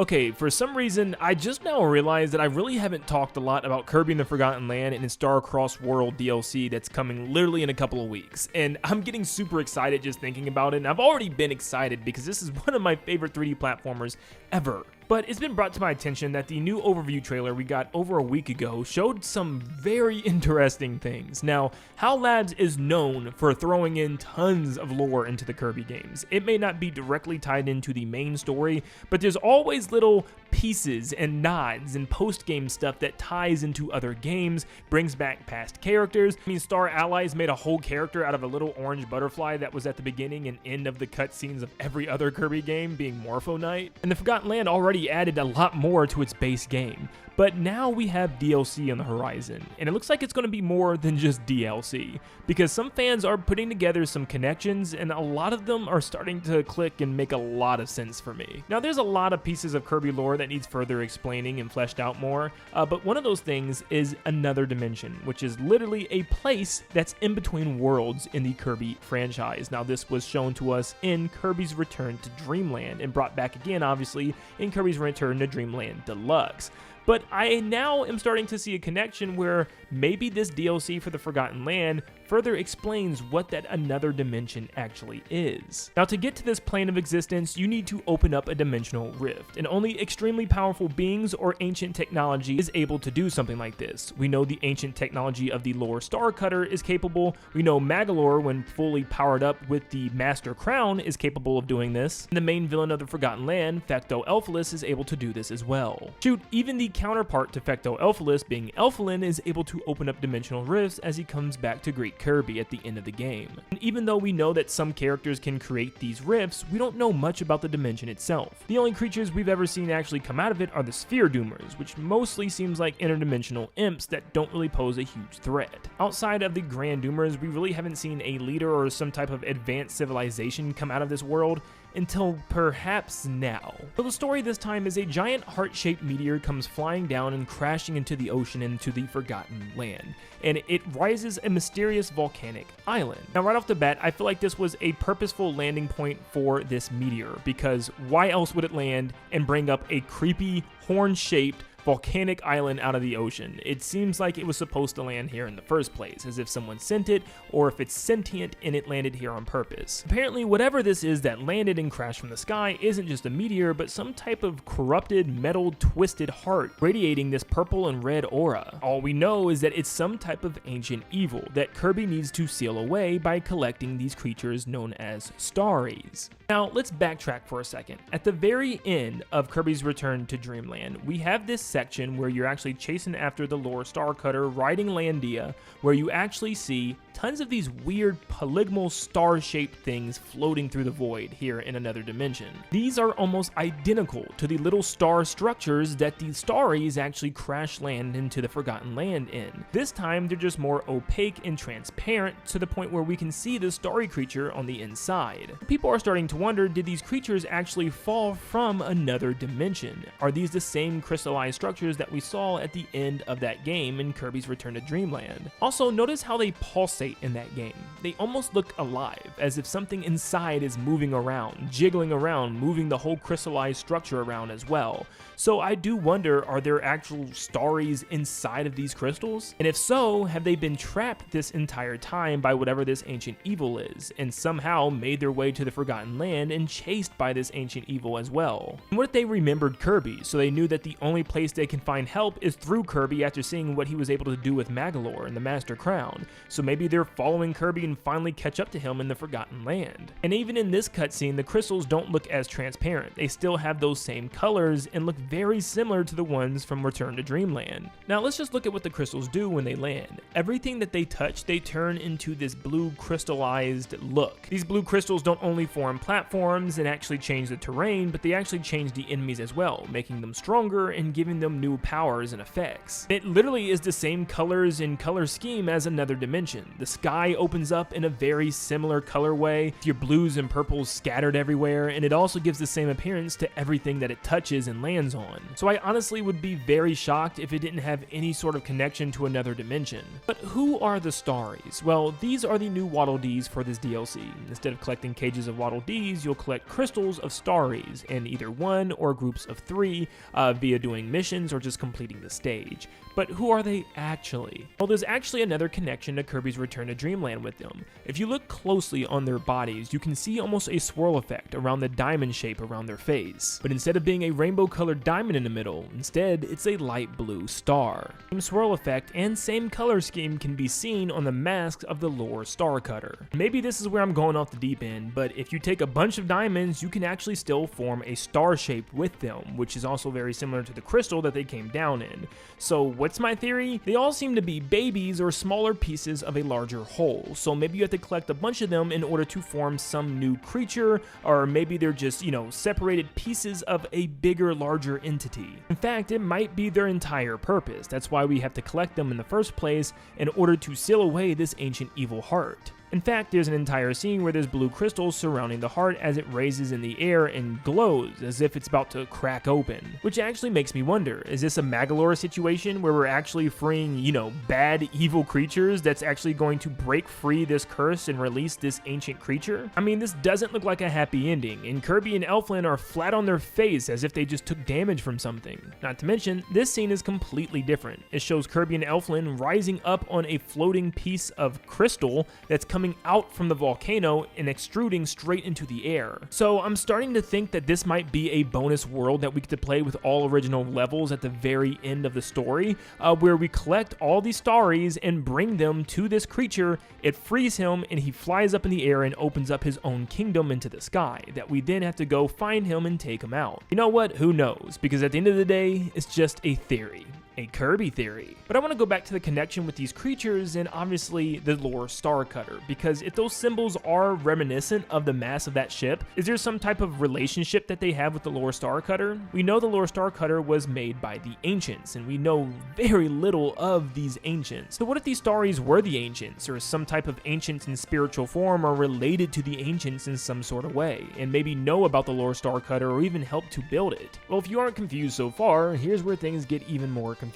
Okay, for some reason, I just now realized that I really haven't talked a lot about Kirby and the Forgotten Land and its Star-Crossed World DLC that's coming literally in a couple of weeks. And I'm getting super excited just thinking about it, and I've already been excited because this is one of my favorite 3D platformers ever. But it's been brought to my attention that the new overview trailer we got over a week ago showed some very interesting things. Now, HAL Labs is known for throwing in tons of lore into the Kirby games. It may not be directly tied into the main story, but there's always little pieces and nods and post-game stuff that ties into other games, brings back past characters. I mean, Star Allies made a whole character out of a little orange butterfly that was at the beginning and end of the cutscenes of every other Kirby game, being Morpho Knight. And the Forgotten Land already added a lot more to its base game. But now we have DLC on the horizon, and it looks like it's going to be more than just DLC, because some fans are putting together some connections, and a lot of them are starting to click and make a lot of sense for me. Now, there's a lot of pieces of Kirby lore that needs further explaining and fleshed out more, but one of those things is another dimension, which is literally a place that's in between worlds in the Kirby franchise. Now, this was shown to us in Kirby's Return to Dreamland, and brought back again, obviously, in Kirby's Return to Dreamland Deluxe. But I now am starting to see a connection where maybe this DLC for the Forgotten Land further explains what that another dimension actually is. Now, to get to this plane of existence, you need to open up a dimensional rift, and only extremely powerful beings or ancient technology is able to do something like this. We know the ancient technology of the Lore Star Cutter is capable. We know Magolor, when fully powered up with the Master Crown, is capable of doing this. And the main villain of the Forgotten Land, Fecto Elfilis, is able to do this as well. Shoot, even the counterpart to Fecto Elfilis, being Elfilin, is able to open up dimensional rifts as he comes back to Great Kirby at the end of the game. And even though we know that some characters can create these rifts, we don't know much about the dimension itself. The only creatures we've ever seen actually come out of it are the Sphere Doomers, which mostly seems like interdimensional imps that don't really pose a huge threat. Outside of the Grand Doomers, we really haven't seen a leader or some type of advanced civilization come out of this world until perhaps now. So the story this time is a giant heart-shaped meteor comes flying down and crashing into the ocean into the Forgotten Land, and it rises a mysterious volcanic island. Now, right off the bat, I feel like this was a purposeful landing point for this meteor, because why else would it land and bring up a creepy horn-shaped volcanic island out of the ocean? It seems like it was supposed to land here in the first place, as if someone sent it, or if it's sentient and it landed here on purpose. Apparently, whatever this is that landed and crashed from the sky isn't just a meteor, but some type of corrupted, metal, twisted heart radiating this purple and red aura. All we know is that it's some type of ancient evil that Kirby needs to seal away by collecting these creatures known as starries. Now, let's backtrack for a second. At the very end of Kirby's Return to Dreamland, we have this section where you're actually chasing after the Lore Star Cutter, riding Landia, where you actually see tons of these weird polygonal star-shaped things floating through the void here in another dimension. These are almost identical to the little star structures that the starries actually crash land into the Forgotten Land in. This time, they're just more opaque and transparent to the point where we can see the starry creature on the inside. People are starting to wonder, did these creatures actually fall from another dimension? Are these the same crystallized structures that we saw at the end of that game in Kirby's Return to Dreamland? Also, notice how they pulsate in that game. They almost look alive, as if something inside is moving around, jiggling around, moving the whole crystallized structure around as well. So I do wonder, are there actual starries inside of these crystals? And if so, have they been trapped this entire time by whatever this ancient evil is, and somehow made their way to the Forgotten Land and chased by this ancient evil as well? And what if they remembered Kirby, so they knew that the only place they can find help is through Kirby after seeing what he was able to do with Magolor and the Master Crown? So maybe they're following Kirby and finally catch up to him in the Forgotten Land. And even in this cutscene, the crystals don't look as transparent. They still have those same colors and look very similar to the ones from Return to Dreamland. Now let's just look at what the crystals do when they land. Everything that they touch, they turn into this blue crystallized look. These blue crystals don't only form platforms and actually change the terrain, but they actually change the enemies as well, making them stronger and giving giving them new powers and effects. It literally is the same colors and color scheme as another dimension. The sky opens up in a very similar colorway, with your blues and purples scattered everywhere, and it also gives the same appearance to everything that it touches and lands on. So I honestly would be very shocked if it didn't have any sort of connection to another dimension. But who are the starries? Well, these are the new Waddle Dees for this DLC. Instead of collecting cages of Waddle Dees, you'll collect crystals of starries in either one or groups of 3 via doing missions or just completing the stage. But who are they actually? Well, there's actually another connection to Kirby's Return to Dreamland with them. If you look closely on their bodies, you can see almost a swirl effect around the diamond shape around their face. But instead of being a rainbow-colored diamond in the middle, instead it's a light blue star. Same swirl effect and same color scheme can be seen on the masks of the lore Star Cutter. Maybe this is where I'm going off the deep end, but if you take a bunch of diamonds, you can actually still form a star shape with them, which is also very similar to the crystal that they came down in. So what's my theory? They all seem to be babies or smaller pieces of a larger whole, so maybe you have to collect a bunch of them in order to form some new creature, or maybe they're just, separated pieces of a bigger, larger entity. In fact, it might be their entire purpose. That's why we have to collect them in the first place in order to seal away this ancient evil heart. In fact, there's an entire scene where there's blue crystals surrounding the heart as it raises in the air and glows as if it's about to crack open. Which actually makes me wonder, is this a Magalore situation where we're actually freeing, bad, evil creatures that's actually going to break free this curse and release this ancient creature? I mean, this doesn't look like a happy ending, and Kirby and Elfland are flat on their face as if they just took damage from something. Not to mention, this scene is completely different. It shows Kirby and Elfland rising up on a floating piece of crystal that's coming out from the volcano and extruding straight into the air. So I'm starting to think that this might be a bonus world that we get to play with all original levels at the very end of the story, where we collect all these starries and bring them to this creature. It frees him and he flies up in the air and opens up his own kingdom into the sky that we then have to go find him and take him out. You know what? Who knows? Because at the end of the day, it's just a theory. A Kirby theory. But I want to go back to the connection with these creatures and obviously the lore Star Cutter, because if those symbols are reminiscent of the mass of that ship, is there some type of relationship that they have with the lore Star Cutter? We know the lore Star Cutter was made by the ancients, and we know very little of these ancients. So what if these starries were the ancients, or some type of ancients in spiritual form are related to the ancients in some sort of way, and maybe know about the lore Star Cutter or even help to build it? Well, if you aren't confused so far, here's where things get even more confusing.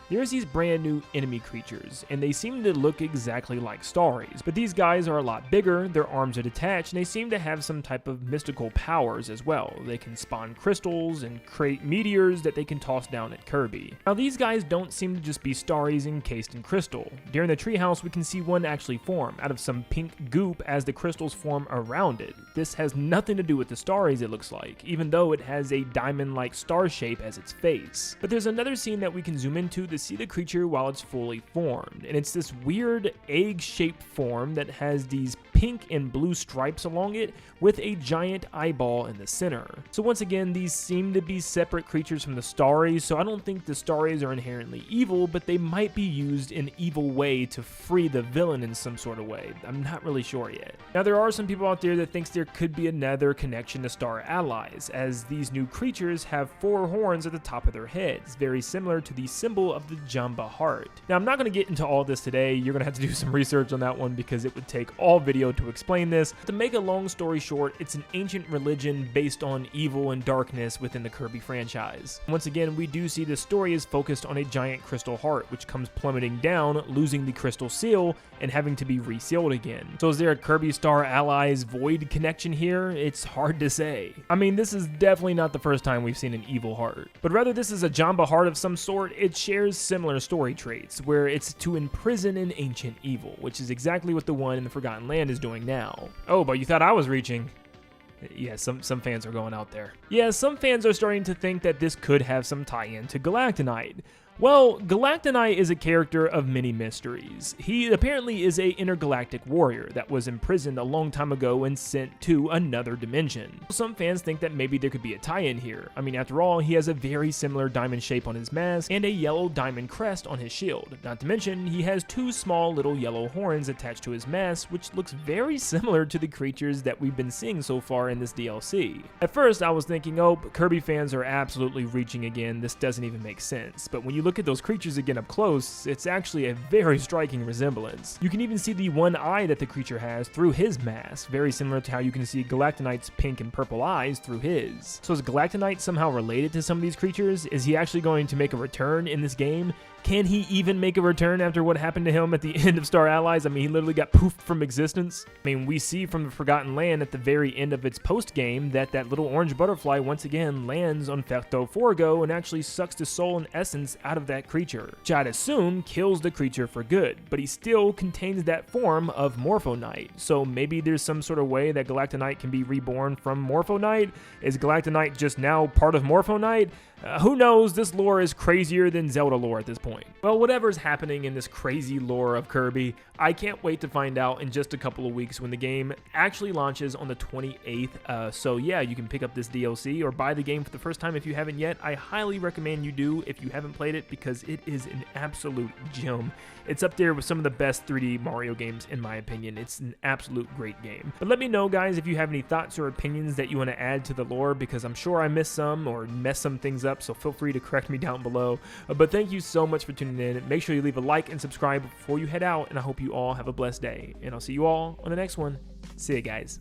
There's these brand new enemy creatures, and they seem to look exactly like starries, but these guys are a lot bigger, their arms are detached, and they seem to have some type of mystical powers as well. They can spawn crystals and create meteors that they can toss down at Kirby. Now these guys don't seem to just be starries encased in crystal. During the treehouse we can see one actually form out of some pink goop as the crystals form around it. This has nothing to do with the starries, it looks like, even though it has a diamond-like star shape as its face. But there's another scene that we can zoom into to see the creature while it's fully formed, and it's this weird egg-shaped form that has these pink and blue stripes along it with a giant eyeball in the center. So once again, these seem to be separate creatures from the starries, so I don't think the starries are inherently evil, but they might be used in an evil way to free the villain in some sort of way. I'm not really sure yet. Now there are some people out there that thinks there could be another connection to Star Allies, as these new creatures have 4 horns at the top of their heads, very similar to the symbol of the Jamba heart. Now I'm not going to get into all this today, you're going to have to do some research on that one because it would take all video to explain this. To make a long story short, it's an ancient religion based on evil and darkness within the Kirby franchise. Once again, we do see the story is focused on a giant crystal heart which comes plummeting down, losing the crystal seal and having to be resealed again. So is there a Kirby Star Allies Void connection here? It's hard to say. I mean, this is definitely not the first time we've seen an evil heart, but rather this is a Jamba heart of some sort. It shares similar story traits where it's to imprison an ancient evil, which is exactly what the one in the Forgotten Land is doing now. Oh, but you thought I was reaching. Yeah, some fans are going out there. Yeah, some fans are starting to think that this could have some tie-in to Galactonite. Well, Galacta is a character of many mysteries. He apparently is a intergalactic warrior that was imprisoned a long time ago and sent to another dimension. Some fans think that maybe there could be a tie-in here. I mean, after all, he has a very similar diamond shape on his mask and a yellow diamond crest on his shield. Not to mention, he has two small little yellow horns attached to his mask, which looks very similar to the creatures that we've been seeing so far in this DLC. At first, I was thinking, oh, Kirby fans are absolutely reaching again, this doesn't even make sense. But when you look at those creatures again up close, it's actually a very striking resemblance. You can even see the one eye that the creature has through his mask, very similar to how you can see Galacta pink and purple eyes through his. So is Galacta somehow related to some of these creatures? Is he actually going to make a return in this game? Can he even make a return after what happened to him at the end of Star Allies? I mean, he literally got poofed from existence. I mean, we see from the Forgotten Land at the very end of its post-game that little orange butterfly once again lands on Ferto Forgo and actually sucks the soul and essence out of that creature, which I'd assume kills the creature for good, but he still contains that form of Morpho Knight. So maybe there's some sort of way that Galacta can be reborn from Morpho Knight? Is Galacta just now part of Morpho Knight? Who knows? This lore is crazier than Zelda lore at this point. Well, whatever's happening in this crazy lore of Kirby, I can't wait to find out in just a couple of weeks when the game actually launches on the 28th. So yeah, you can pick up this DLC or buy the game for the first time if you haven't yet. I highly recommend you do if you haven't played it because it is an absolute gem. It's up there with some of the best 3D Mario games in my opinion. It's an absolute great game. But let me know, guys, if you have any thoughts or opinions that you want to add to the lore, because I'm sure I missed some or messed some things up, so feel free to correct me down below. But thank you so much for tuning in. Make sure you leave a like and subscribe before you head out, and I hope you all have a blessed day. And I'll see you all on the next one. See you guys.